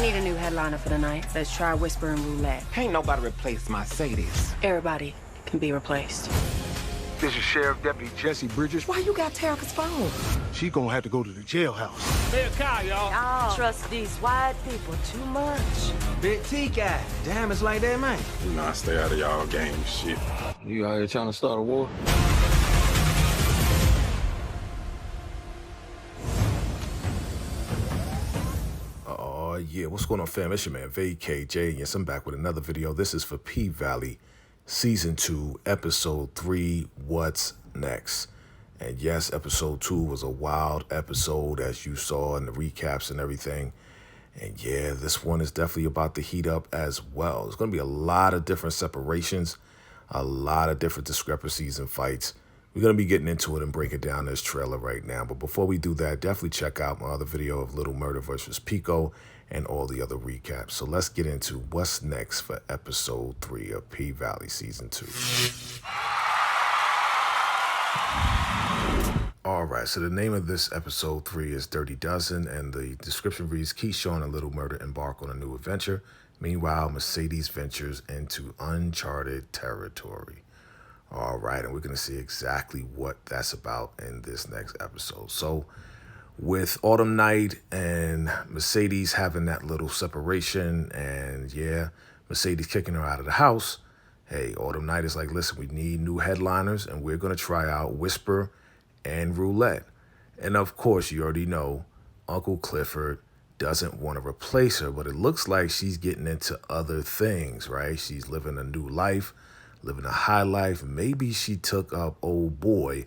need a new headliner for the night. Let's try Whisper and Roulette. Ain't nobody replace Mercedes. Everybody can be replaced. This is Sheriff Deputy Jesse Bridges. Why you got Terica's phone? She gonna have to go to the jailhouse. Hey, Kyle, y'all. Y'all trust these white people too much. Big T guy. Damn, it's like that, man. You know, I stay out of y'all game and shit. You out here trying to start a war? Oh, yeah. What's going on, fam? It's your man, VACAY-J. Yes, I'm back with another video. This is for P-Valley Season 2, Episode 3, What's Next? And yes, Episode 2 was a wild episode, as you saw in the recaps and everything. And yeah, this one is definitely about to heat up as well. There's going to be a lot of different separations, a lot of different discrepancies and fights. We're going to be getting into it and breaking down this trailer right now. But before we do that, definitely check out my other video of Lil Murda versus Pico and all the other recaps. So let's get into what's next for Episode 3 of P-Valley Season 2. All right, so the name of this Episode 3 is Dirty Dozen, and the description reads, Keyshawn and Lil Murda embark on a new adventure. Meanwhile, Mercedes ventures into uncharted territory. All right, and we're going to see exactly what that's about in this next episode. So with Autumn Night and Mercedes having that little separation, and yeah, Mercedes kicking her out of the house, hey, Autumn Night is like, listen, we need new headliners, and we're going to try out Whisper and Roulette. And of course, you already know Uncle Clifford doesn't want to replace her, but it looks like she's getting into other things, right? She's living a new life, living a high life. Maybe she took up old boy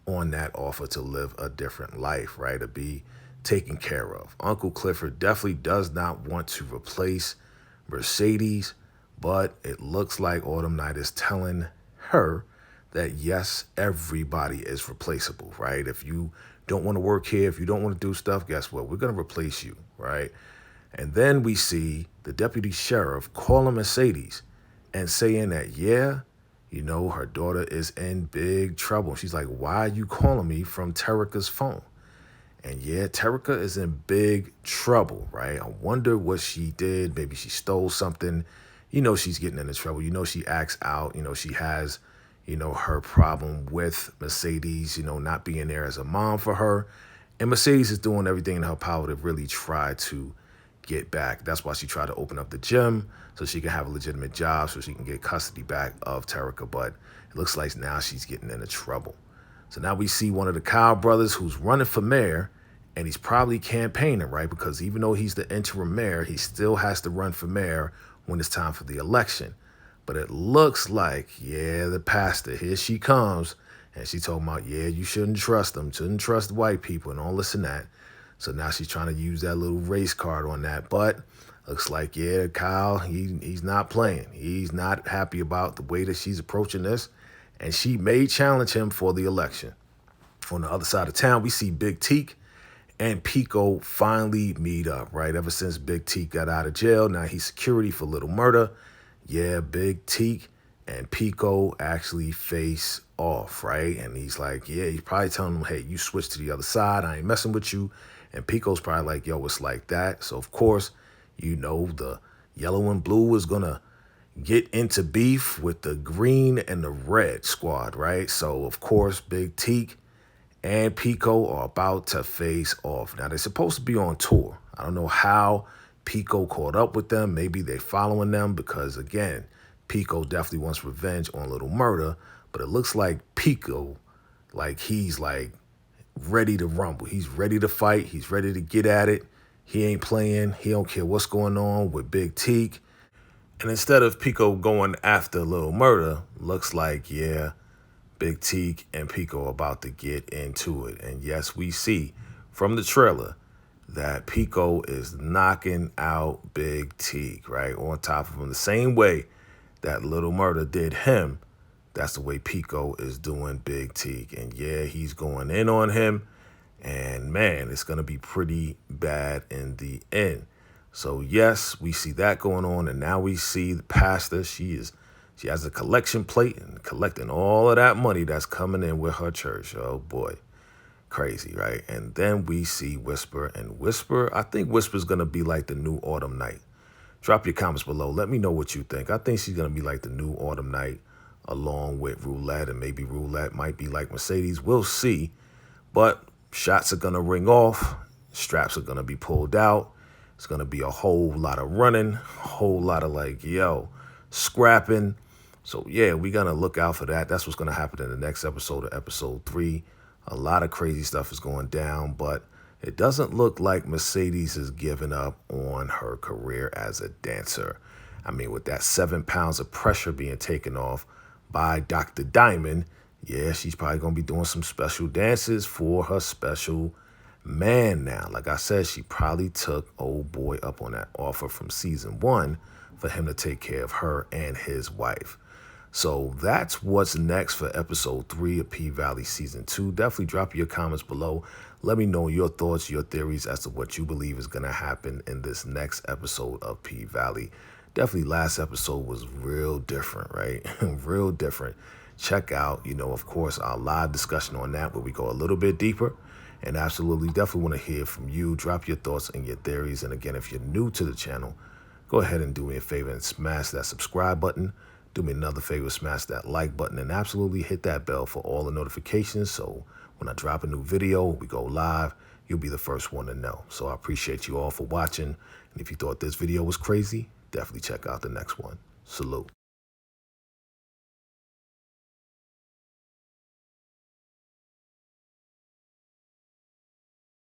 on that offer to live a different life, right? To be taken care of. Uncle Clifford definitely does not want to replace Mercedes, but it looks like Autumn Night is telling her that yes, everybody is replaceable, right? If you don't want to work here, if you don't want to do stuff, guess what? We're going to replace you, right? And then we see the deputy sheriff calling Mercedes and saying that, yeah, you know, her daughter is in big trouble. She's like, why are you calling me from Terica's phone? And yeah, Terica is in big trouble, right? I wonder what she did. Maybe she stole something. You know, she's getting into trouble. You know, she acts out. You know, she has, you know, her problem with Mercedes, you know, not being there as a mom for her. And Mercedes is doing everything in her power to really try to get back. That's why she tried to open up the gym so she can have a legitimate job, so she can get custody back of Terica. But it looks like now she's getting into trouble. So now we see one of the Kyle brothers who's running for mayor, and he's probably campaigning, right? Because even though he's the interim mayor, he still has to run for mayor when it's time for the election. But it looks like, yeah, the pastor, here she comes. And she told him about, yeah, you shouldn't trust them, shouldn't trust white people and all this and that. So now she's trying to use that little race card on that. But looks like, yeah, Kyle, he's not playing. He's not happy about the way that she's approaching this. And she may challenge him for the election. On the other side of town, we see Big Teak and Pico finally meet up, right? Ever since Big Teak got out of jail, now he's security for Lil Murda. Yeah, Big Teak and Pico actually face off, right? And he's like, yeah, he's probably telling him, hey, you switch to the other side. I ain't messing with you. And Pico's probably like, yo, it's like that. So, of course, you know, the yellow and blue is going to get into beef with the green and the red squad, right? So, of course, Big Teak and Pico are about to face off. Now, they're supposed to be on tour. I don't know how Pico caught up with them. Maybe they're following them because, again, Pico definitely wants revenge on Lil Murda. But it looks like Pico, like he's like ready to rumble. He's ready to fight. He's ready to get at it. He ain't playing. He don't care what's going on with Big Teak. And instead of Pico going after Lil Murda, looks like, yeah, Big Teak and Pico are about to get into it. And yes, we see from the trailer that Pico is knocking out Big Teak, right, on top of him. The same way that Lil Murda did him, that's the way Pico is doing Big Teak. And yeah, he's going in on him. And man, it's going to be pretty bad in the end. So yes, we see that going on. And now we see the pastor. She has a collection plate and collecting all of that money that's coming in with her church. Oh boy. Crazy, right? And then we see Whisper, and Whisper, I think Whisper's gonna be like the new Autumn Night. Drop your comments below. Let me know what you think. I think she's gonna be like the new Autumn Night along with Roulette, and maybe Roulette might be like Mercedes. We'll see. But shots are gonna ring off, straps are gonna be pulled out. It's gonna be a whole lot of running, a whole lot of like, yo, scrapping. So yeah, we gonna look out for that. That's what's gonna happen in the next episode of episode 3. A lot of crazy stuff is going down, but it doesn't look like Mercedes is giving up on her career as a dancer. I mean, with that 7 pounds of pressure being taken off by Dr. Diamond, yeah, she's probably going to be doing some special dances for her special man now. Like I said, she probably took old boy up on that offer from season 1 for him to take care of her and his wife. So that's what's next for episode 3 of P-Valley season 2. Definitely drop your comments below. Let me know your thoughts, your theories as to what you believe is going to happen in this next episode of P-Valley. Definitely last episode was real different, right? Real different. Check out, of course, our live discussion on that where we go a little bit deeper. And absolutely definitely want to hear from you. Drop your thoughts and your theories. And again, if you're new to the channel, go ahead and do me a favor and smash that subscribe button. Do me another favor, smash that like button, and absolutely hit that bell for all the notifications. So when I drop a new video, we go live, you'll be the first one to know. So I appreciate you all for watching. And if you thought this video was crazy, definitely check out the next one. Salute.